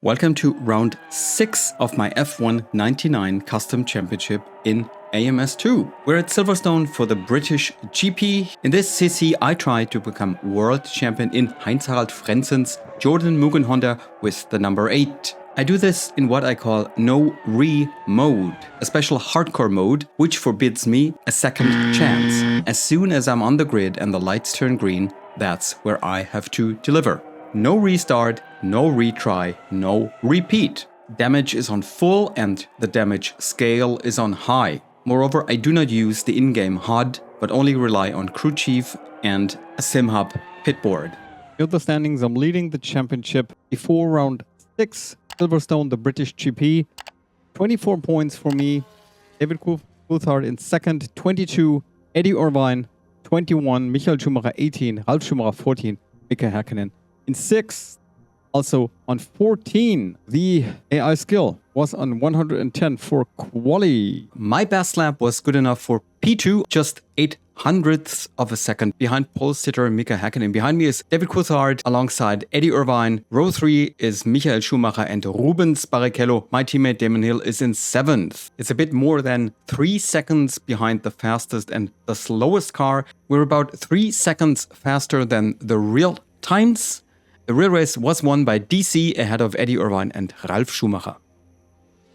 Welcome to round 6 of my F1 99 Custom Championship in AMS2. We're at Silverstone for the British GP. In this CC, I try to become world champion in Heinz-Harald Frentzen's Jordan Mugen Honda with the number 8. I do this in what I call no-re mode, a special hardcore mode which forbids me a second chance. As soon as I'm on the grid and the lights turn green, that's where I have to deliver. No restart, no retry, no repeat. Damage is on full and the damage scale is on high. Moreover, I do not use the in-game HUD, but only rely on crew chief and a SimHub pitboard. Here are the standings. I'm leading the championship before round 6. Silverstone, the British GP. 24 points for me. David Coulthard in second. 22. Eddie Irvine. 21. Michael Schumacher 18. Ralf Schumacher 14. Mika Häkkinen in 6th. Also on 14, the AI skill was on 110 for quali. My best lap was good enough for P2, just 0.08 of a second behind pole sitter Mika Häkkinen. Behind me is David Coulthard alongside Eddie Irvine. Row 3 is Michael Schumacher and Rubens Barrichello. My teammate Damon Hill is in 7th. It's a bit more than 3 seconds behind the fastest and the slowest car. We're about 3 seconds faster than the real times. The real race was won by DC ahead of Eddie Irvine and Ralf Schumacher.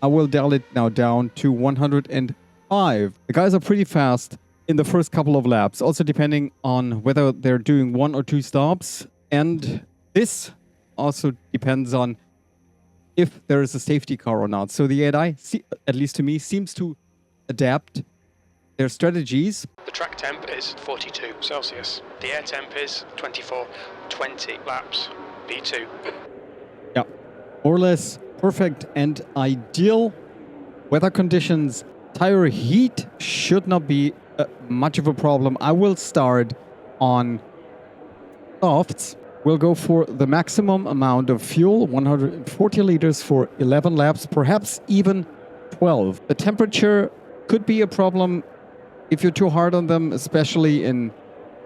I will dial it now down to 105. The guys are pretty fast in the first couple of laps, also depending on whether they're doing 1 or 2 stops. And this also depends on if there is a safety car or not. So the AI, at least to me, seems to adapt their strategies. The track temp is 42 Celsius. The air temp is 24, 20 laps, B2. Yeah, more or less perfect and ideal. Weather conditions, tire heat should not be much of a problem. I will start on softs. We'll go for the maximum amount of fuel, 140 liters for 11 laps, perhaps even 12. The temperature could be a problem if you're too hard on them, especially in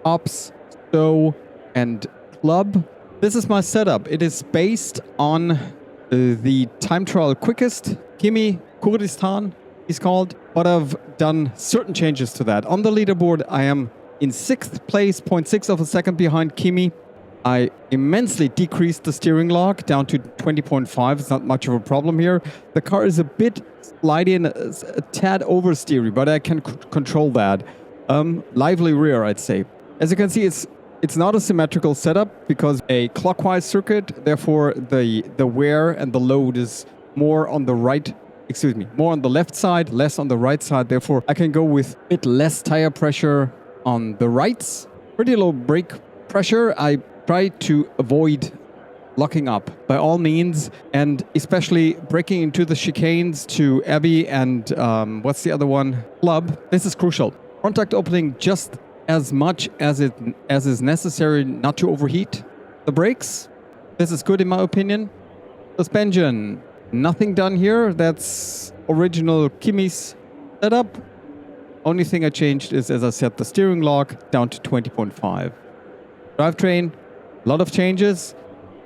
ops, stow, and club. This is my setup. It is based on the time trial quickest, Kimi Kurdistan is called, but I've done certain changes to that. On the leaderboard, I am in 6th place, 0.6 of a second behind Kimi. I immensely decreased the steering lock down to 20.5. It's not much of a problem here. The car is a bit sliding, a tad oversteery, but I can control that. Lively rear, I'd say. As you can see, it's not a symmetrical setup because a clockwise circuit, therefore the wear and the load is more on the more on the left side, less on the right side. Therefore, I can go with a bit less tire pressure on the rights. Pretty low brake pressure. I try to avoid locking up by all means, and especially breaking into the chicanes to Abbey and what's the other one? Club. This is crucial. Contact opening just as much as is necessary not to overheat the brakes. This is good in my opinion. Suspension. Nothing done here. That's original Kimi's setup. Only thing I changed is, as I said, the steering lock down to 20.5. Drivetrain. A lot of changes.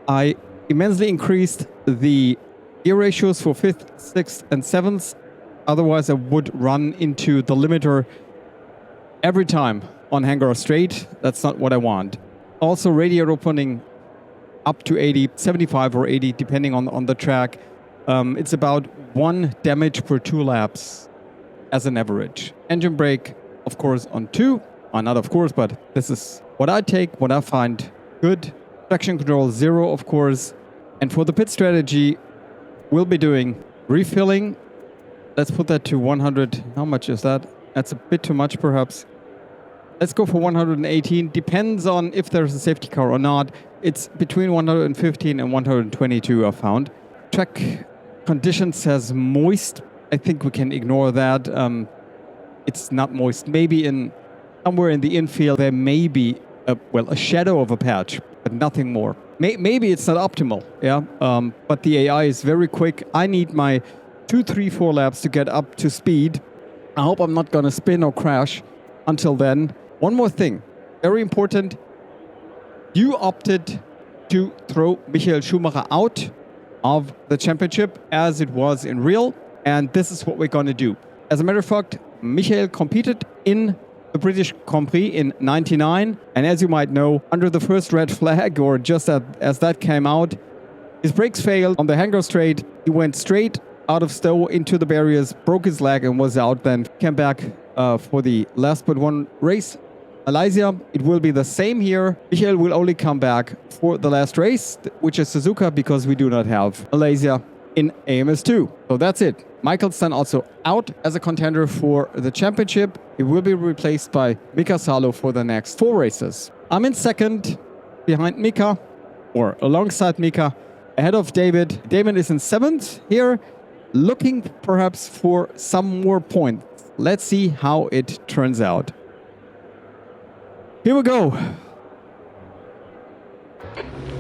I immensely increased the gear ratios for 5th, 6th, and 7th. Otherwise, I would run into the limiter every time on Hangar Straight. That's not what I want. Also, radiator opening up to 80, 75 or 80, depending on the track. It's about 1 damage per 2 laps as an average. Engine brake, of course, on 2. Not of course, but this is what I take, what I find good. Traction control 0, of course. And for the pit strategy, we'll be doing refilling. Let's put that to 100. How much is that? That's a bit too much, perhaps. Let's go for 118. Depends on if there's a safety car or not. It's between 115 and 122, I found. Track condition says moist. I think we can ignore that. It's not moist. Maybe somewhere in the infield, there may be a shadow of a patch, but nothing more. Maybe it's not optimal, yeah. But the AI is very quick. I need my 2, 3, 4 laps to get up to speed. I hope I'm not going to spin or crash until then. One more thing, very important. You opted to throw Michael Schumacher out of the championship as it was in real. And this is what we're going to do. As a matter of fact, Michael competed in the British Grand Prix in '99. And as you might know, under the first red flag, or just as that came out, his brakes failed on the Hangar Straight. He went straight out of Stowe into the barriers, broke his leg and was out. Then came back for the last but one race. Malaysia, it will be the same here. Michael will only come back for the last race, which is Suzuka, because we do not have Malaysia in AMS2. So that's it. Michael's then also out as a contender for the championship. He will be replaced by Mika Salo for the next 4 races. I'm in second behind Mika, or alongside Mika, ahead of David. Damon is in 7th here, looking perhaps for some more points. Let's see how it turns out. Here we go.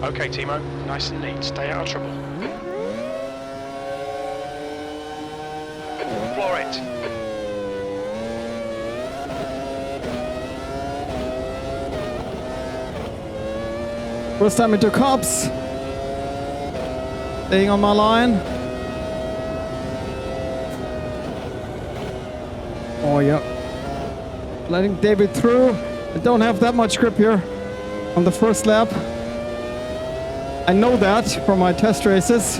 Okay, Timo, nice and neat. Stay out of trouble. Floor it. First time into cops. Staying on my line. Oh, yeah. Letting David through. I don't have that much grip here on the first lap. I know that from my test races.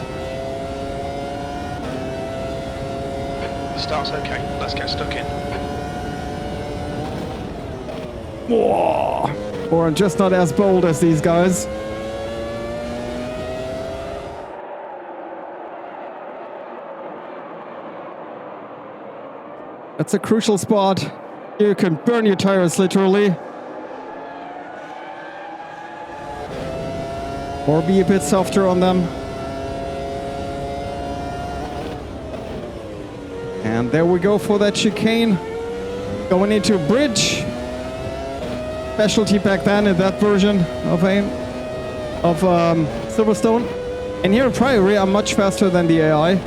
The start's okay. Let's get stuck in. Whoa. Or I'm just not as bold as these guys. That's a crucial spot. You can burn your tires literally. Or be a bit softer on them. And there we go for that chicane. Going into a bridge. Specialty back then in that version of Silverstone. And here in Priory, I'm much faster than the AI.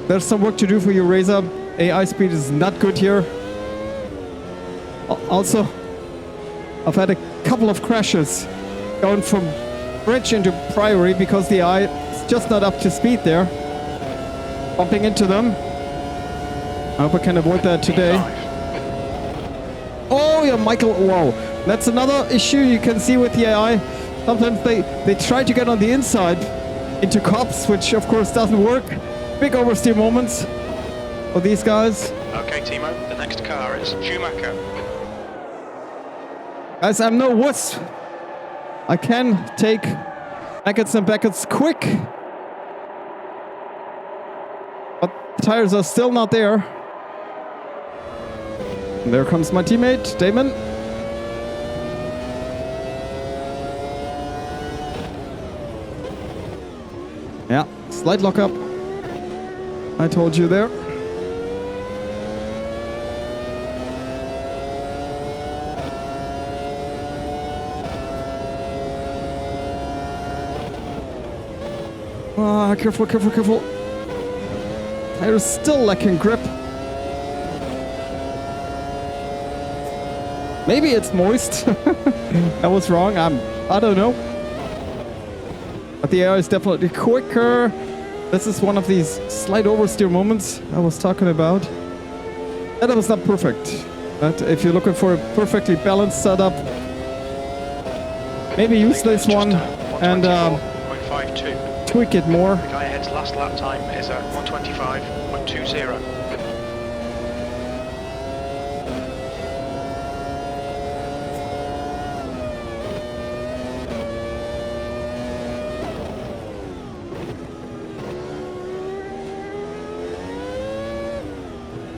There's some work to do for you, Razor. AI speed is not good here. Also, I've had a couple of crashes going from bridge into Priory because the AI is just not up to speed there. Bumping into them. I hope I can avoid that today. Oh yeah, Michael, whoa. That's another issue you can see with the AI. Sometimes they try to get on the inside into cops, which of course doesn't work. Big oversteer moments for these guys. Okay, Timo, the next car is Schumacher. Guys, I'm no wuss. I can take Beckett's and Beckett's quick. But the tires are still not there. And there comes my teammate, Damon. Yeah, slight lockup. I told you there. Ah, careful, careful, careful. Tires still lacking grip. Maybe it's moist. I was wrong. I don't know. But the air is definitely quicker. This is one of these slight oversteer moments I was talking about. And it was not perfect. But if you're looking for a perfectly balanced setup, maybe use this one and tweak it more. The guy ahead's last lap time is at 125.20.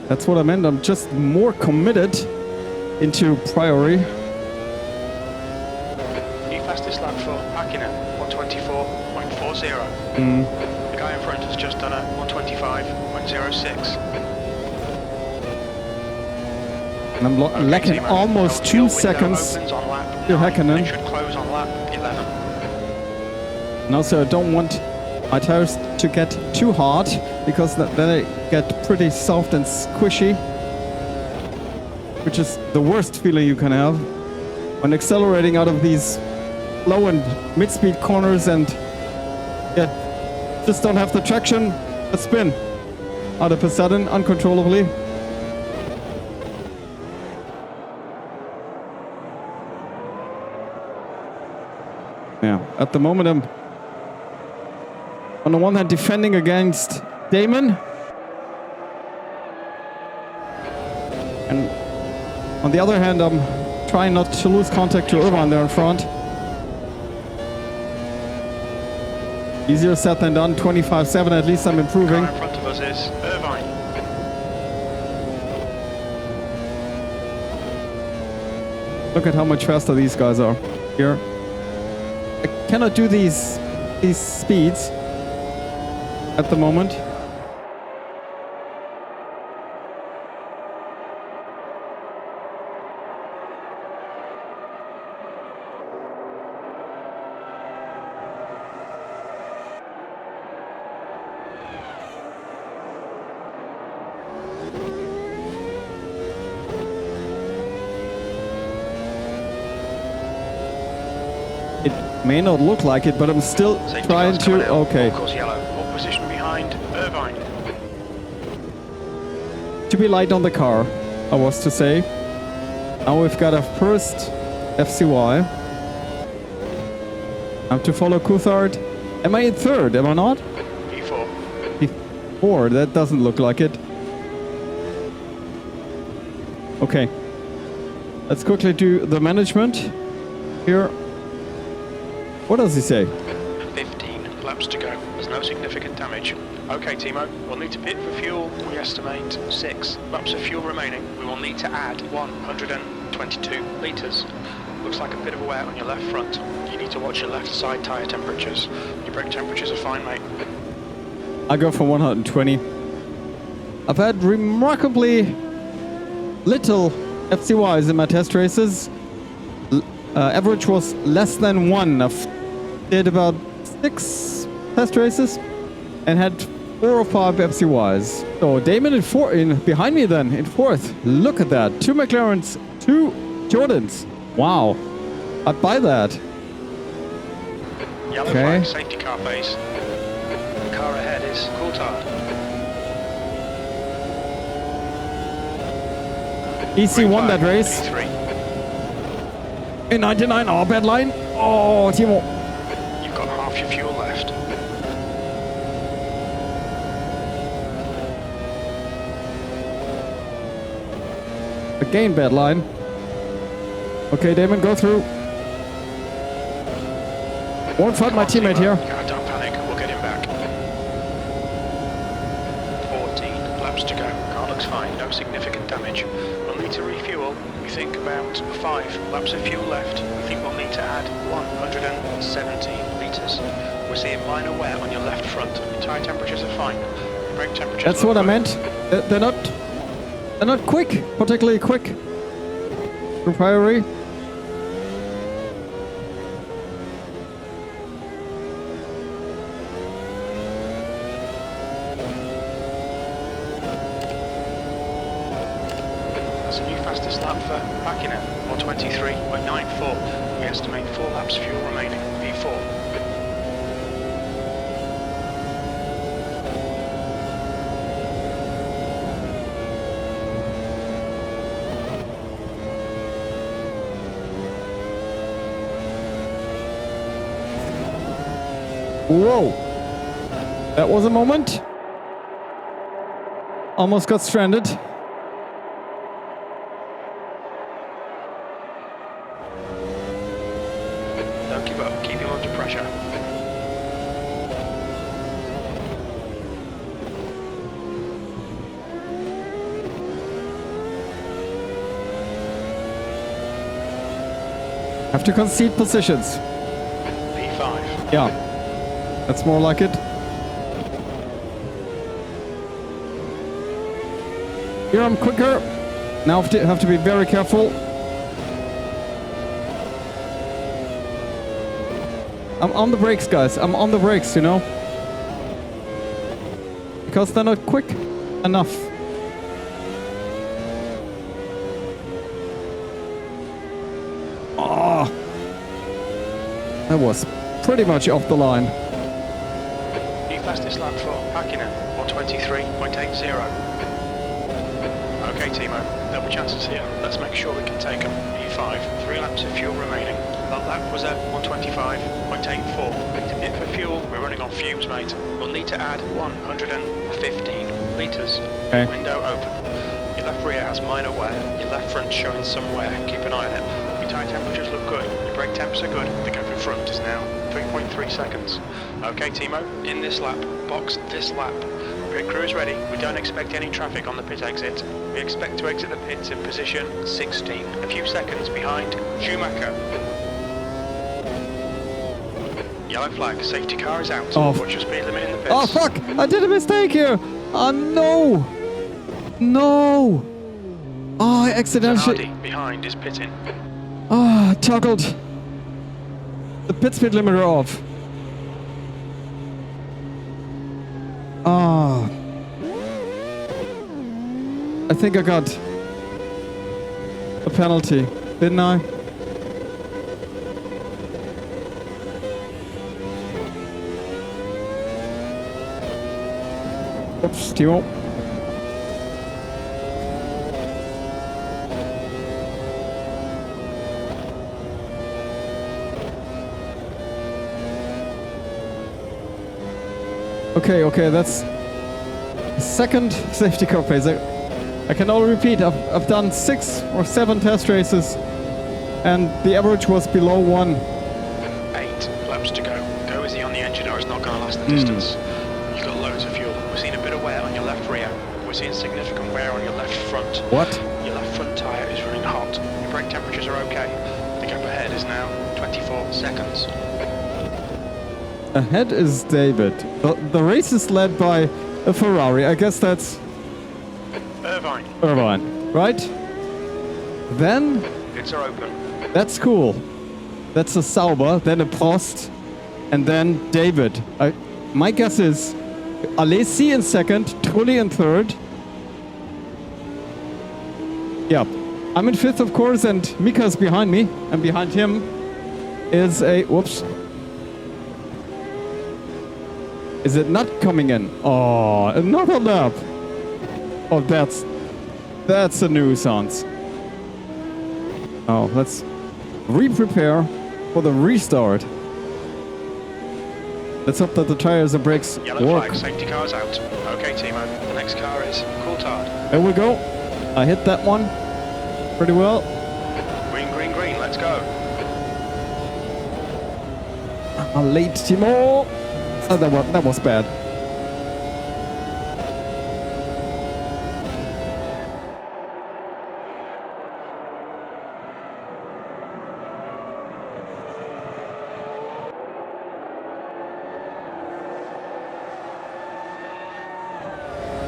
That's what I meant. I'm just more committed into Priory. New fastest lap for Hakkinen, 124.40. The guy in front has just done a 125.06. And I'm lacking almost 2 seconds to Hakkinen. It should close on lap 11. And also I don't want my tires to get too hard, because then they get pretty soft and squishy, which is the worst feeling you can have when accelerating out of these low and mid-speed corners and get just don't have the traction. A spin. Out of a sudden, uncontrollably. Yeah, at the moment I'm on the one hand defending against Damon. And on the other hand, I'm trying not to lose contact to Irvine there in front. Easier said than done, 25.7, at least I'm improving. The car in front of us is Irvine. Look at how much faster these guys are here. I cannot do these speeds at the moment. It may not look like it, but I'm still Safety trying car's coming to. out. Okay. Of course, yellow. What position behind Irvine? To be light on the car, I was to say. Now we've got a first FCY. I have to follow Coulthard. Am I in third? Am I not? P4. P4. That doesn't look like it. Okay. Let's quickly do the management here. What does he say? 15 laps to go. There's no significant damage. Okay, Timo, we'll need to pit for fuel. We estimate 6 laps of fuel remaining. We will need to add 122 litres. Looks like a bit of a wear on your left front. You need to watch your left side tyre temperatures. Your brake temperatures are fine, mate. I go for 120. I've had remarkably little FCYs in my test races. Average was less than 1. I've did about 6 test races and had 4 or 5 FCYs. So Damon behind me then in 4th. Look at that. 2 McLarens, 2 Jordans. Wow. I'd buy that. Yellow Okay. flag, safety car base. The car ahead is Coulthard. EC won that race. P3. In 99, oh, bad line. Oh, Timo. You've got half your fuel left. Again, bad line. Okay, Damon, go through. Won't fight my teammate here. Don't panic, we'll get him back. 14 laps to go. Car looks fine, no significant damage. We'll need to refuel. We think about 5 laps of fuel left. We think we'll need to add 117 litres. We're seeing minor wear on your left front. Your tyre temperatures are fine. Your brake temperatures That's look what I good. meant. They're not quick, particularly quick. For Priory. That's a new fastest lap for Hakkinen, 123.94. We estimate 4 laps fuel remaining, P4. Whoa. That was a moment. Almost got stranded. Don't give up, keep him under pressure. Have to concede positions. P5. Yeah. That's more like it. Here I'm quicker. Now have to be very careful. I'm on the brakes, guys. I'm on the brakes, you know. Because they're not quick enough. Oh. That was pretty much off the line. P5. Fastest lap for Hakkinen, 123.80. Okay, Timo, there'll be chances here. Let's make sure we can take them. P5, 3 laps of fuel remaining. That lap was at 125.84. To pit for fuel, we're running on fumes, mate. We'll need to add 115 litres. Okay. Window open. Your left rear has minor wear. Your left front showing some wear. Keep an eye on it. Your tyre temperatures look good. Your brake temps are good. The gap in front is now 3.3 seconds. Okay, Timo, in this lap, box this lap. Pit crew is ready. We don't expect any traffic on the pit exit. We expect to exit the pits in position 16, a few seconds behind Schumacher. Yellow flag, safety car is out. Oh. Watch your speed limit in the pits. Oh fuck! I did a mistake here! Oh no! No! Oh, I accidentally... Zanardi behind is pitting. Oh, I toggled the pit speed limiter off. Ah. I think I got a penalty, didn't I? Oops, Timo. Okay, that's the second safety car phase. I can only repeat, I've done 6 or 7 test races and the average was below 1. 8 laps to go. Go easy on the engine or it's not going to last the distance. You've got loads of fuel. We're seeing a bit of wear on your left rear. We're seeing significant wear on your left front. What? Your left front tyre is running hot. Your brake temperatures are okay. The gap ahead is now 24 seconds. Ahead is David. The race is led by a Ferrari. I guess that's Irvine, right? Then Pits are open. that's cool. That's a Sauber, then a Prost, and then David. My guess is Alesi in second, Trulli in third. Yeah, I'm in fifth, of course, and Mika's behind me, and behind him is a whoops. Is it not coming in? Oh, another lap. Oh, that's a nuisance. Oh, let's re-prepare for the restart. Let's hope that the tires and brakes Yellow work. flag, safety car's out. Okay, Timo, the next car is Coulthard. There we go. I hit that one pretty well. Green, green, green, let's go. Late, Timo. Oh, that was bad.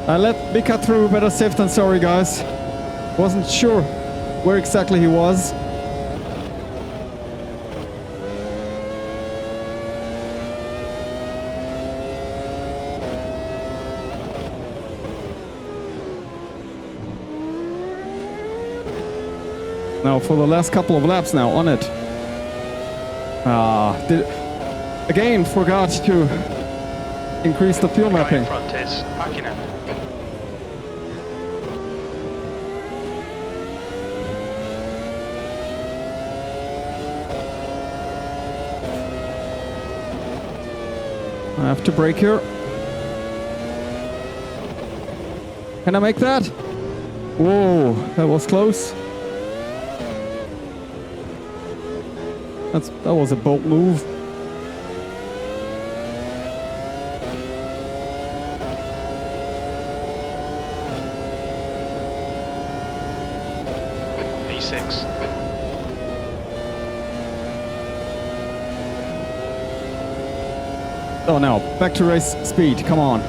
I let Mika through, better safe than sorry, guys. Wasn't sure where exactly he was. Now for the last couple of laps now on it. Again forgot to increase the fuel Guy mapping. in front is Hakkinen. I have to brake here. Can I make that? Whoa, that was close. That was a bold move. P6. Oh, now back to race speed. Come on.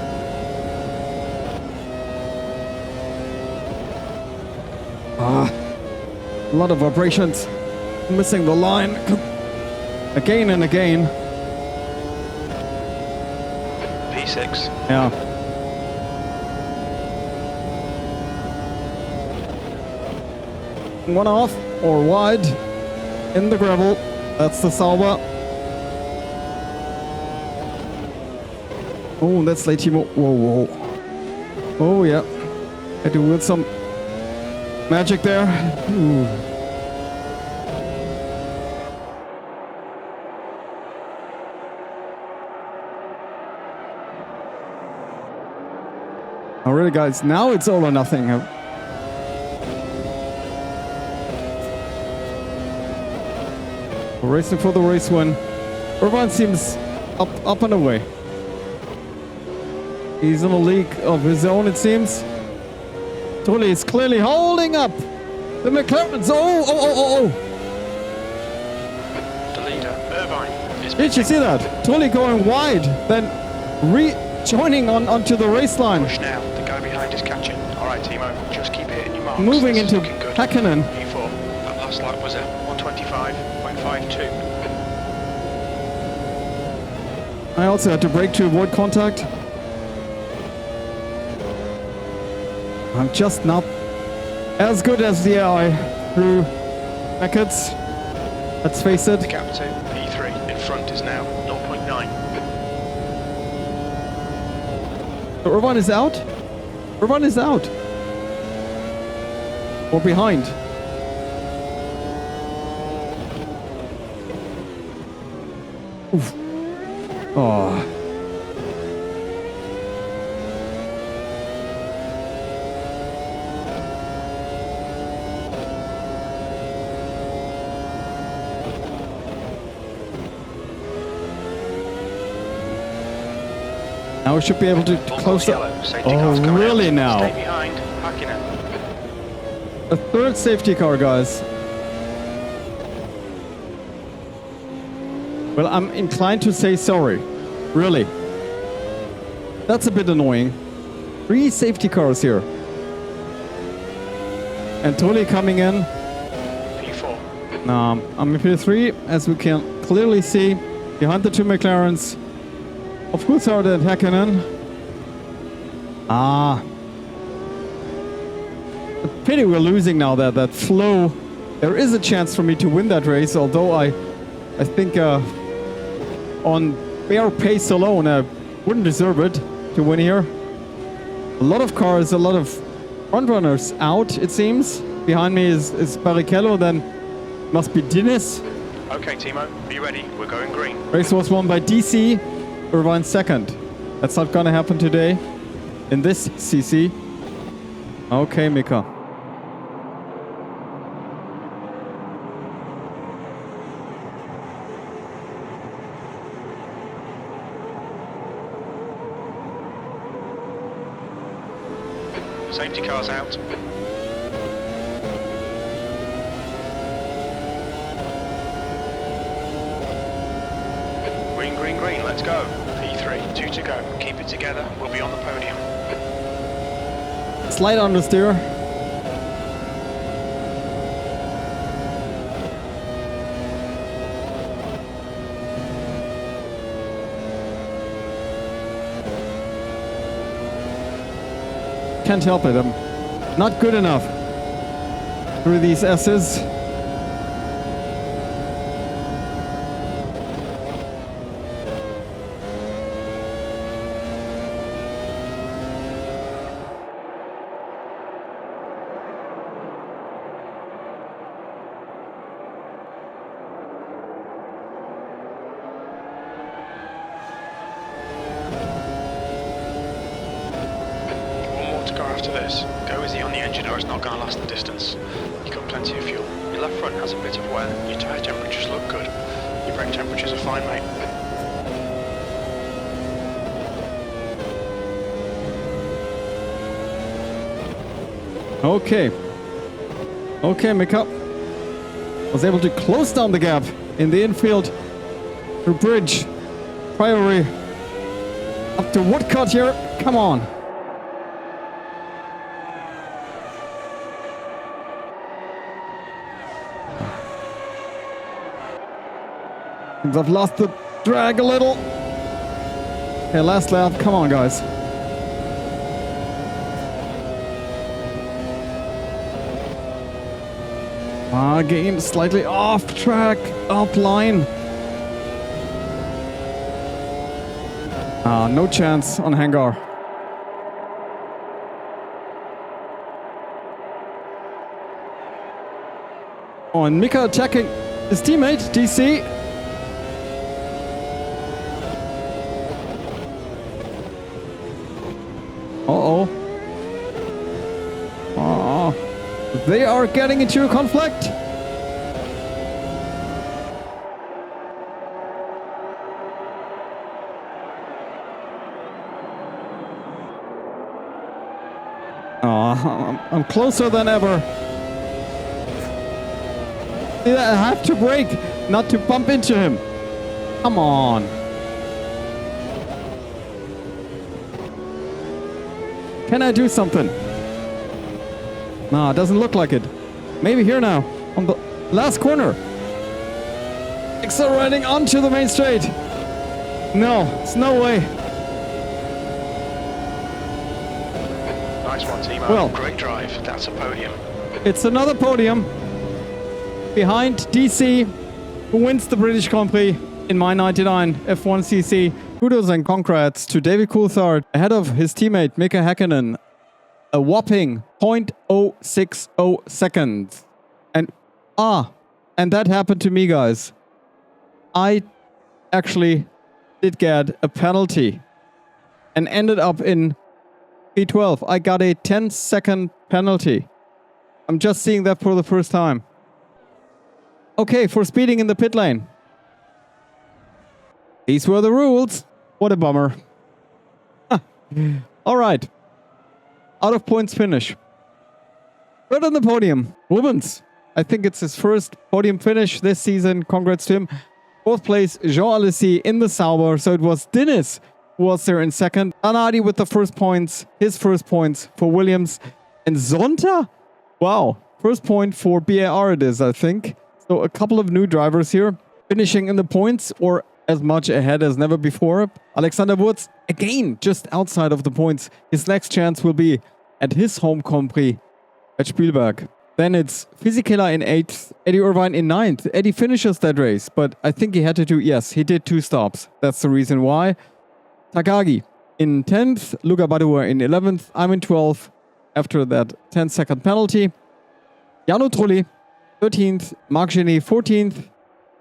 A lot of vibrations. Missing the line again and again. P6. Yeah. One off or wide in the gravel. That's the Sauber. Oh, that's late, Timo. Whoa, whoa. Oh, yeah. Had to wield some magic there. Ooh. Alright, guys. Now it's all or nothing. We're racing for the race win. Everyone seems up and away. He's in a league of his own, it seems. Tully is clearly holding up the McLarens. Oh. The leader, Irvine, is... Did you see that? Tully going wide, then rejoining onto the race line. Push now. The guy behind is catching. All right, Timo, just keep hitting your marks. Moving This is into looking good. Häkkinen. P4. That last lap was a 125.52. I also had to brake to avoid contact. I'm just not as good as the AI through Beckett's. Let's face it. The gap to P3 in front is now 0.9. Irvine is out. Irvine is out. Or behind. Oof. Oh. Now we should be able to close the... Oh, really now? Stay behind, Häkkinen. A third safety car, guys. Well, I'm inclined to say sorry. Really. That's a bit annoying. 3 safety cars here. And Tully coming in. P4. I'm in P3, as we can clearly see, behind the 2 McLarens of Heinz-Harald and Häkkinen. A pity we're losing now that flow. There is a chance for me to win that race, although I think on bare pace alone I wouldn't deserve it to win here. A lot of cars, a lot of front runners out, it seems. Behind me is Barrichello, then must be Dennis. Okay, Timo, are you ready? We're going green. Race was won by DC, Irvine second. That's not gonna happen today in this CC. Okay, Mika. Safety car's out. Green, let's go. P3, 2 to go. Keep it together, we'll be on the podium. Slight understeer. Can't help it, I'm not good enough through these S's. After this, go easy on the engine or it's not going to last the distance. You've got plenty of fuel. Your left front has a bit of wear. Your tyre temperatures look good. Your brake temperatures are fine, mate. Okay, Mika. Was able to close down the gap in the infield through Bridge. Priory up to Woodcut here. Come on. I've lost the drag a little. Okay, last lap. Come on, guys. Game slightly off track, up line. No chance on Hangar. Oh, and Mika attacking his teammate, DC. Uh-oh. Oh, they are getting into a conflict. Oh, I'm closer than ever. I have to brake, not to bump into him. Come on. Can I do something? No, it doesn't look like it. Maybe here now, on the last corner. Accelerating onto the main straight. No, it's no way. Nice one, Timo. Well, great drive. That's a podium. It's another podium. Behind DC, who wins the British Grand Prix in my 99 F1cc. Kudos and congrats to David Coulthard ahead of his teammate Mika Häkkinen. A whopping 0.060 seconds. And that happened to me, guys. I actually did get a penalty and ended up in P12. I got a 10-second penalty. I'm just seeing that for the first time. Okay, for speeding in the pit lane. These were the rules. What a bummer. All right. Out of points finish. Third on the podium. Rubens. I think it's his first podium finish this season. Congrats to him. Fourth place, Jean Alesi in the Sauber. So it was Dennis who was there in second. Zanardi with the first points. His first points for Williams. And Zonta? Wow. First point for BAR it is, I think. So a couple of new drivers here. Finishing in the points or as much ahead as never before. Alexander Wurz, again, just outside of the points. His next chance will be at his home Grand Prix at Spielberg. Then it's Fisichella in 8th, Eddie Irvine in 9th. Eddie finishes that race, but I think he had to do, yes, he did 2 stops. That's the reason why. Takagi in 10th, Luca Badoer in 11th, I'm in 12th after that 10-second penalty. Jarno Trulli, 13th, Marc Genet 14th,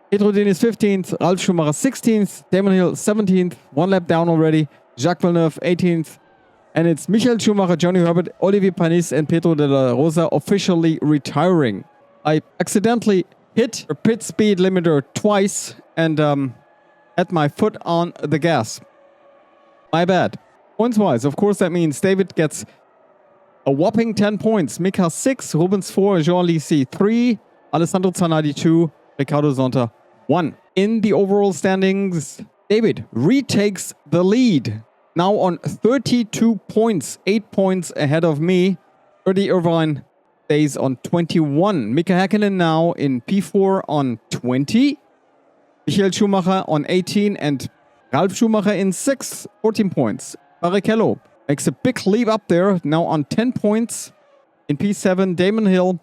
Pedro Diniz 15th, Ralf Schumacher 16th, Damon Hill 17th, 1 lap down already, Jacques Villeneuve 18th, and it's Michael Schumacher, Johnny Herbert, Olivier Panis, and Pedro de la Rosa officially retiring. I accidentally hit a pit speed limiter twice and had my foot on the gas. My bad. Points-wise, of course, that means David gets a whopping 10 points. Mika 6, Rubens 4, Jean Alesi 3, Alessandro Zanardi 2, Ricardo Zonta 1. In the overall standings, David retakes the lead. Now on 32 points, 8 points ahead of me. Eddie Irvine stays on 21. Mika Häkkinen now in P4 on 20. Michael Schumacher on 18 and Ralf Schumacher in 6th, 14 points. Barrichello makes a big leap up there, now on 10 points. In P7, Damon Hill.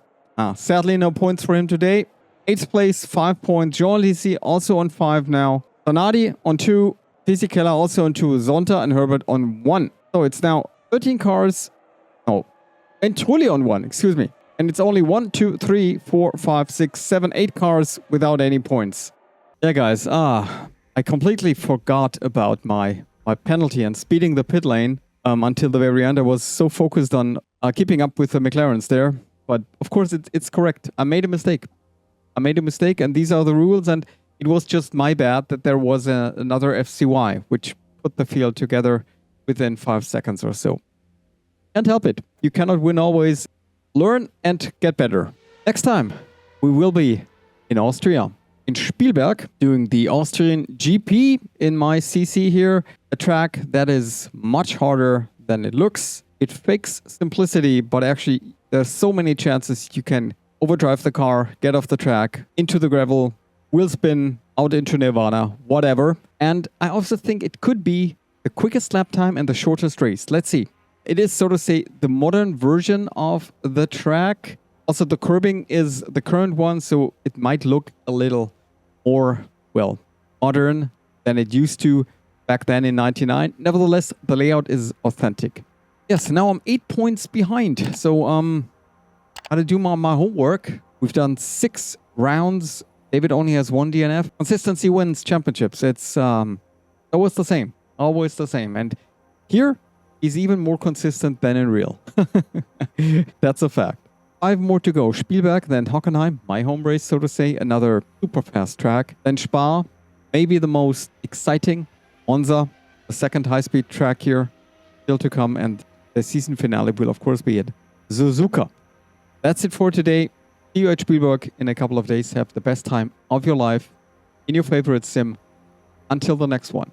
Sadly, no points for him today. 8th place, 5 points. Jean Alesi also on 5 now. Zanardi on 2. Fisichella also on 2. Zonta and Herbert on 1. So it's now 13 cars. No. And Trulli on 1, excuse me. And it's only 1, 2, 3, 4, 5, 6, 7, 8 cars without any points. Yeah, guys. I completely forgot about my penalty and speeding the pit lane until the very end. I was so focused on keeping up with the McLarens there. But of course, it's correct. I made a mistake. And these are the rules. And it was just my bad that there was another FCY, which put the field together within 5 seconds or so. Can't help it. You cannot win always. Learn and get better. Next time, we will be in Austria. In Spielberg, doing the Austrian GP in my CC here. A track that is much harder than it looks. It fakes simplicity, but actually there's so many chances you can overdrive the car, get off the track, into the gravel, wheel spin, out into Nirvana, whatever. And I also think it could be the quickest lap time and the shortest race. Let's see. It is, so to say, the modern version of the track. Also, the curbing is the current one, so it might look a little more, well, modern than it used to. back then in 99. Nevertheless, the layout is authentic. Yes, now I'm 8 points behind. So, how to do my homework. We've done 6 rounds. David only has 1 DNF. Consistency wins championships. It's always the same. Always the same. And here, he's even more consistent than in real. That's a fact. 5 more to go. Spielberg, then Hockenheim, my home race, so to say. Another super fast track. Then Spa, maybe the most exciting. Monza, the second high-speed track here, still to come. And the season finale will, of course, be at Suzuka. That's it for today. See you at Spielberg in a couple of days. Have the best time of your life in your favorite sim. Until the next one.